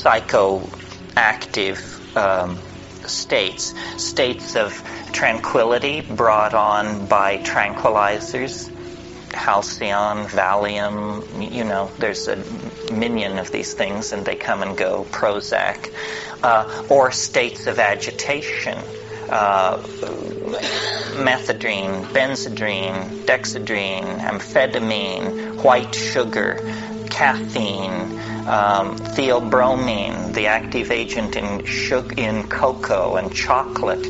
psychoactive states of tranquility brought on by tranquilizers, Halcyon, Valium, there's a million of these things and they come and go, Prozac, or states of agitation, methadone, benzodrine, dexedrine, amphetamine, white sugar, caffeine, theobromine, the active agent in cocoa and chocolate.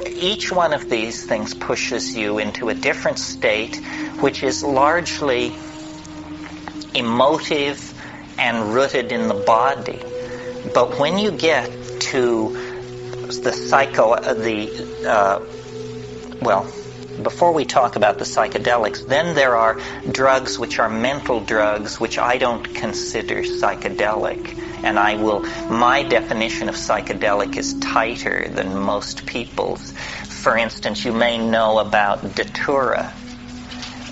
Each one of these things pushes you into a different state, which is largely emotive and rooted in the body. But when you get to before we talk about the psychedelics, then there are drugs which are mental drugs, which I don't consider psychedelic. And my definition of psychedelic is tighter than most people's. For instance, you may know about datura.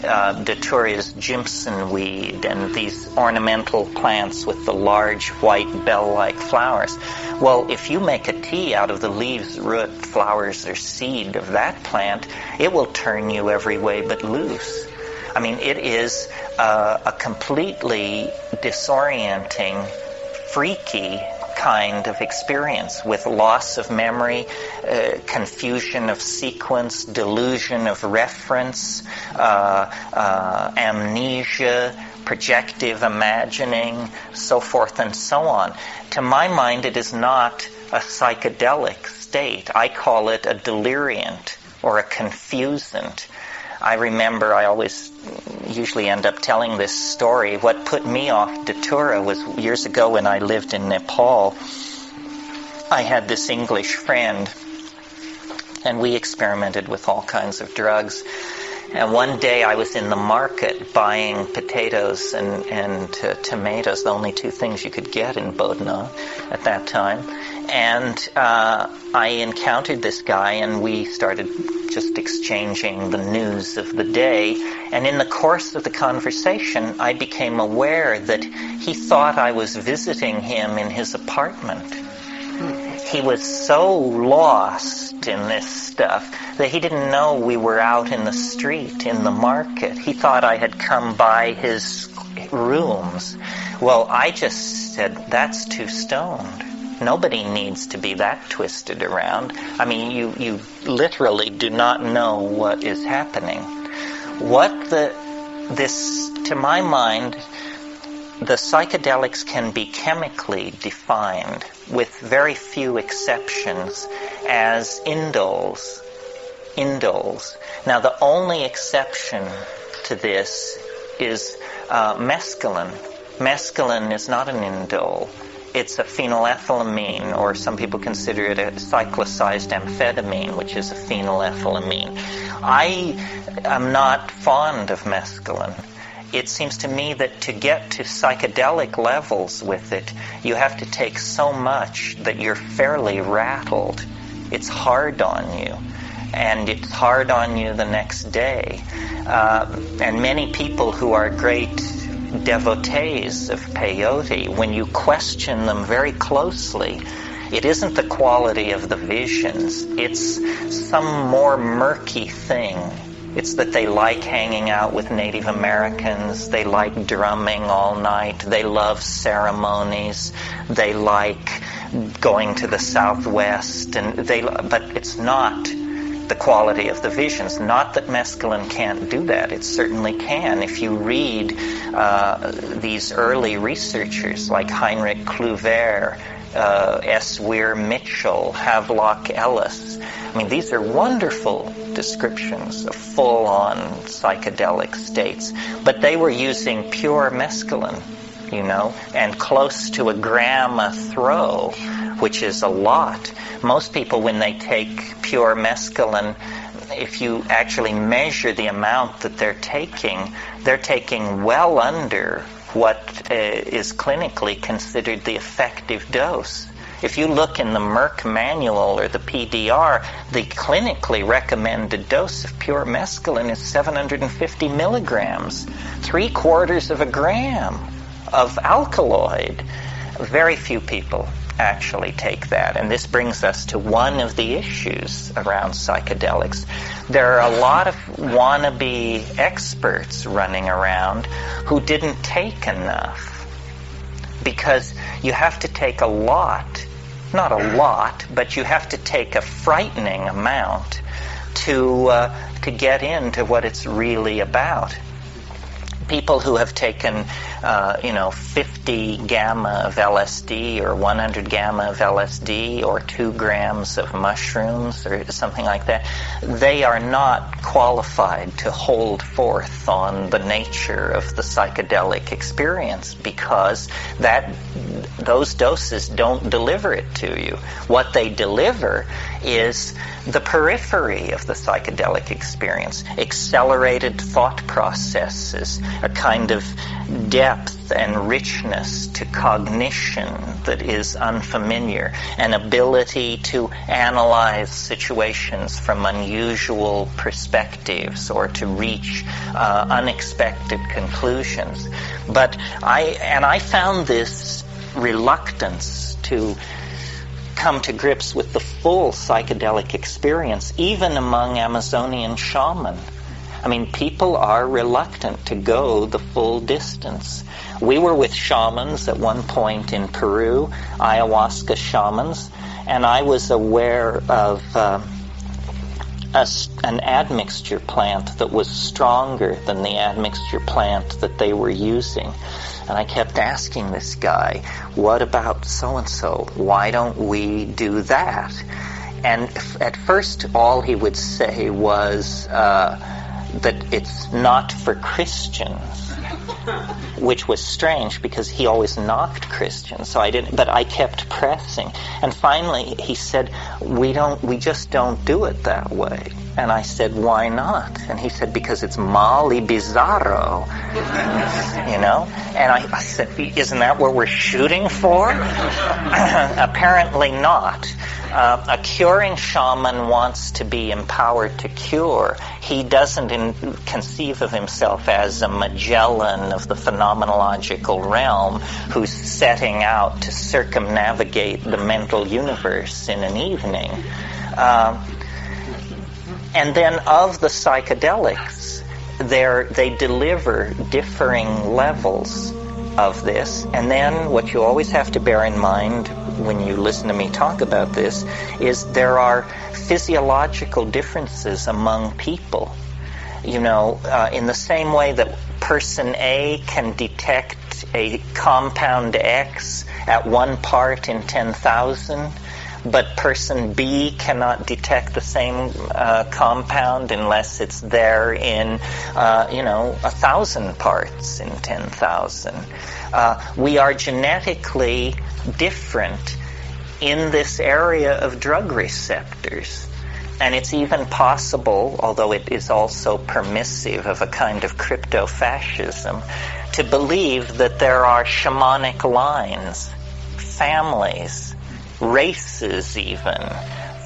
Datura is Jimson weed and these ornamental plants with the large white bell-like flowers. Well, if you make a tea out of the leaves, root, flowers, or seed of that plant, it will turn you every way but loose. I mean, it is a completely disorienting, freaky kind of experience with loss of memory, confusion of sequence, delusion of reference, amnesia, projective imagining, so forth and so on. To my mind, it is not a psychedelic state. I call it a deliriant or a confusant. I remember I usually end up telling this story. What put me off datura was years ago when I lived in Nepal. I had this English friend, and we experimented with all kinds of drugs. And one day I was in the market buying potatoes and tomatoes, the only two things you could get in Bodna at that time. And I encountered this guy, and we started just exchanging the news of the day. And in the course of the conversation, I became aware that he thought I was visiting him in his apartment. He was so lost in this stuff that he didn't know we were out in the street, in the market. He thought I had come by his rooms. Well, I just said, that's too stoned. Nobody needs to be that twisted around. I mean, you literally do not know what is happening. To my mind, the psychedelics can be chemically defined, with very few exceptions, as indoles. Now, the only exception to this is mescaline. Mescaline is not an indole. It's a phenylethylamine, or some people consider it a cyclicized amphetamine, which is a phenylethylamine. I am not fond of mescaline. It seems to me that to get to psychedelic levels with it, you have to take so much that you're fairly rattled. It's hard on you. And it's hard on you the next day. And many people who are great devotees of peyote, when you question them very closely, it isn't the quality of the visions. It's some more murky thing. It's that they like hanging out with Native Americans, they like drumming all night, they love ceremonies, they like going to the Southwest, but it's not the quality of the visions. Not that mescaline can't do that. It certainly can. If you read these early researchers like Heinrich Kluwer, S. Weir Mitchell, Havelock Ellis, I mean, these are wonderful descriptions of full-on psychedelic states. But they were using pure mescaline, and close to a gram a throw, which is a lot. Most people, when they take pure mescaline, if you actually measure the amount that they're taking well under what is clinically considered the effective dose. If you look in the Merck manual or the PDR, the clinically recommended dose of pure mescaline is 750 milligrams, 3/4 of a gram of alkaloid. Very few people actually take that. And this brings us to one of the issues around psychedelics. There are a lot of wannabe experts running around who didn't take enough. Because you have to take a lot, not a lot, but you have to take a frightening amount to get into what it's really about. People who have taken, 50 gamma of LSD or 100 gamma of LSD or 2 grams of mushrooms or something like that, they are not qualified to hold forth on the nature of the psychedelic experience because those doses don't deliver it to you. What they deliver is the periphery of the psychedelic experience, accelerated thought processes, a kind of depth and richness to cognition that is unfamiliar, an ability to analyze situations from unusual perspectives or to reach unexpected conclusions. But I found this reluctance to come to grips with the full psychedelic experience, even among Amazonian shamans. I mean, people are reluctant to go the full distance. We were with shamans at one point in Peru, ayahuasca shamans, and I was aware of an admixture plant that was stronger than the admixture plant that they were using. And I kept asking this guy, what about so-and-so? Why don't we do that? And at first all he would say was that it's not for Christians, which was strange because he always knocked Christians. So I didn't, but I kept pressing. And finally he said, we just don't do it that way. And I said, why not? And he said, because it's Mali Bizarro, And I said, isn't that what we're shooting for? Apparently not. A curing shaman wants to be empowered to cure. He doesn't conceive of himself as a Magellan of the phenomenological realm who's setting out to circumnavigate the mental universe in an evening. And then of the psychedelics, they deliver differing levels of this. And then what you always have to bear in mind when you listen to me talk about this is there are physiological differences among people. In the same way that person A can detect a compound X at 1 part in 10,000, but person B cannot detect the same compound unless it's there in, 1,000 parts in 10,000. We are genetically different in this area of drug receptors. And it's even possible, although it is also permissive of a kind of crypto-fascism, to believe that there are shamanic lines, families, races even,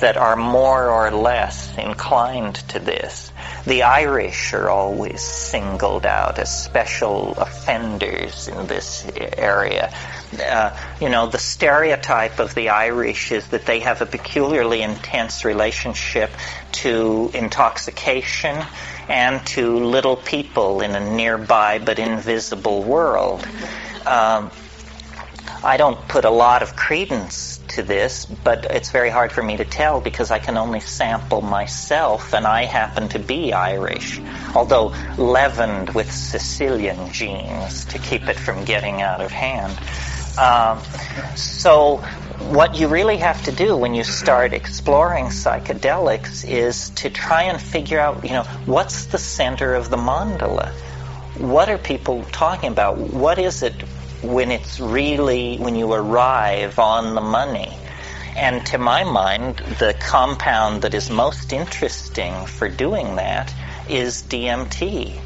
that are more or less inclined to this. The Irish are always singled out as special offenders in this area. The stereotype of the Irish is that they have a peculiarly intense relationship to intoxication and to little people in a nearby but invisible world. I don't put a lot of credence to this, but it's very hard for me to tell because I can only sample myself, and I happen to be Irish, although leavened with Sicilian genes to keep it from getting out of hand. So what you really have to do when you start exploring psychedelics is to try and figure out, what's the center of the mandala? What are people talking about? What is it when you arrive on the money? And to my mind, the compound that is most interesting for doing that is DMT.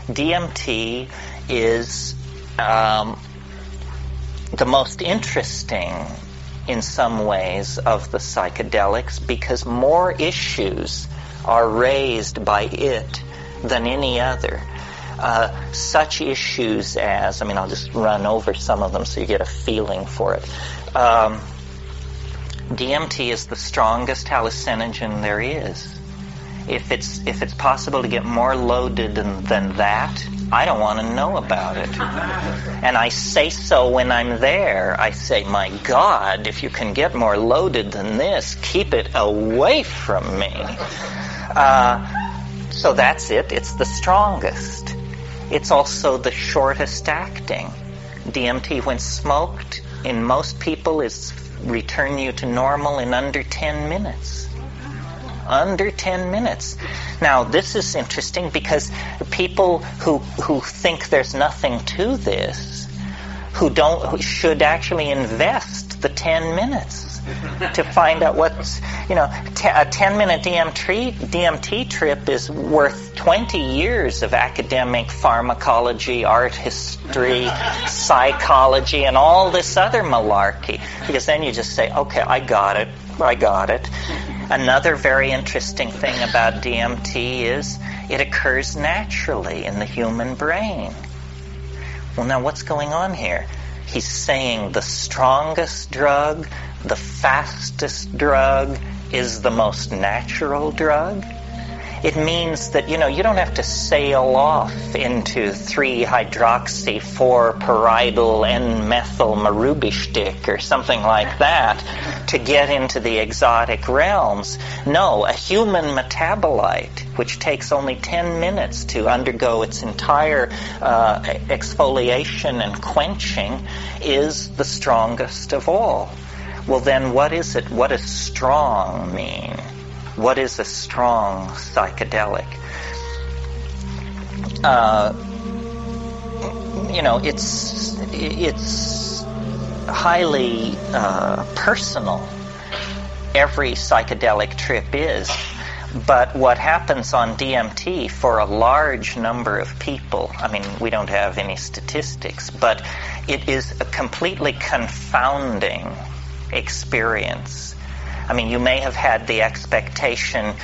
DMT is the most interesting in some ways of the psychedelics because more issues are raised by it than any other. such issues as, I'll just run over some of them so you get a feeling for it. DMT is the strongest hallucinogen there is. If it's possible to get more loaded than that, I don't want to know about it. And I say so when I'm there. I say, my God, if you can get more loaded than this, keep it away from me. So that's it. It's the strongest. It's also the shortest acting. DMT, when smoked, in most people, is return you to normal in under 10 minutes. Under 10 minutes. Now, this is interesting because people who think there's nothing to this, who should actually invest the 10 minutes to find out what's, a 10-minute DMT trip is worth 20 years of academic pharmacology, art history, psychology, and all this other malarkey. Because then you just say, okay, I got it. Another very interesting thing about DMT is it occurs naturally in the human brain. Well, now what's going on here? He's saying the strongest drug, the fastest drug, is the most natural drug. It means that, you don't have to sail off into 3-hydroxy-4-pyridyl N-methyl marubishtik or something like that to get into the exotic realms. No, a human metabolite, which takes only 10 minutes to undergo its entire exfoliation and quenching, is the strongest of all. Well, then what is it? What does strong mean? What is a strong psychedelic? It's highly personal. Every psychedelic trip is. But what happens on DMT for a large number of people, we don't have any statistics, but it is a completely confounding experience. You may have had the expectation,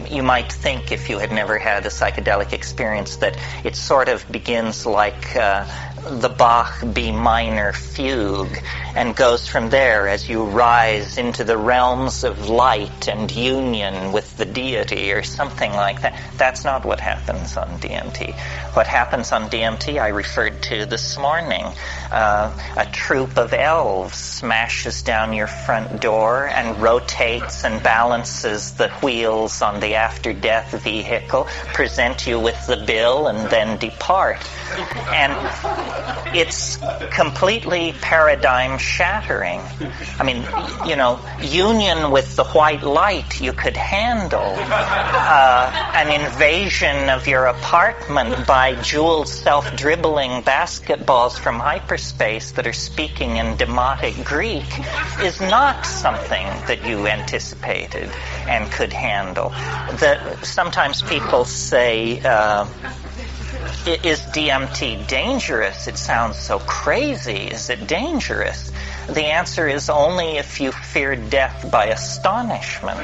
you might think if you had never had a psychedelic experience, that it sort of begins like the Bach B minor fugue and goes from there as you rise into the realms of light and union with the deity or something like that. That's not what happens on DMT. What happens on DMT I referred to this morning. A troop of elves smashes down your front door and rotates and balances the wheels on the after-death vehicle, present you with the bill, and then depart. And it's completely paradigm shattering. Union with the white light you could handle. An invasion of your apartment by jeweled self-dribbling basketballs from hyperspace that are speaking in demotic Greek is not something that you anticipated and could handle. Sometimes people say, is DMT dangerous? It sounds so crazy. Is it dangerous? The answer is only if you fear death by astonishment.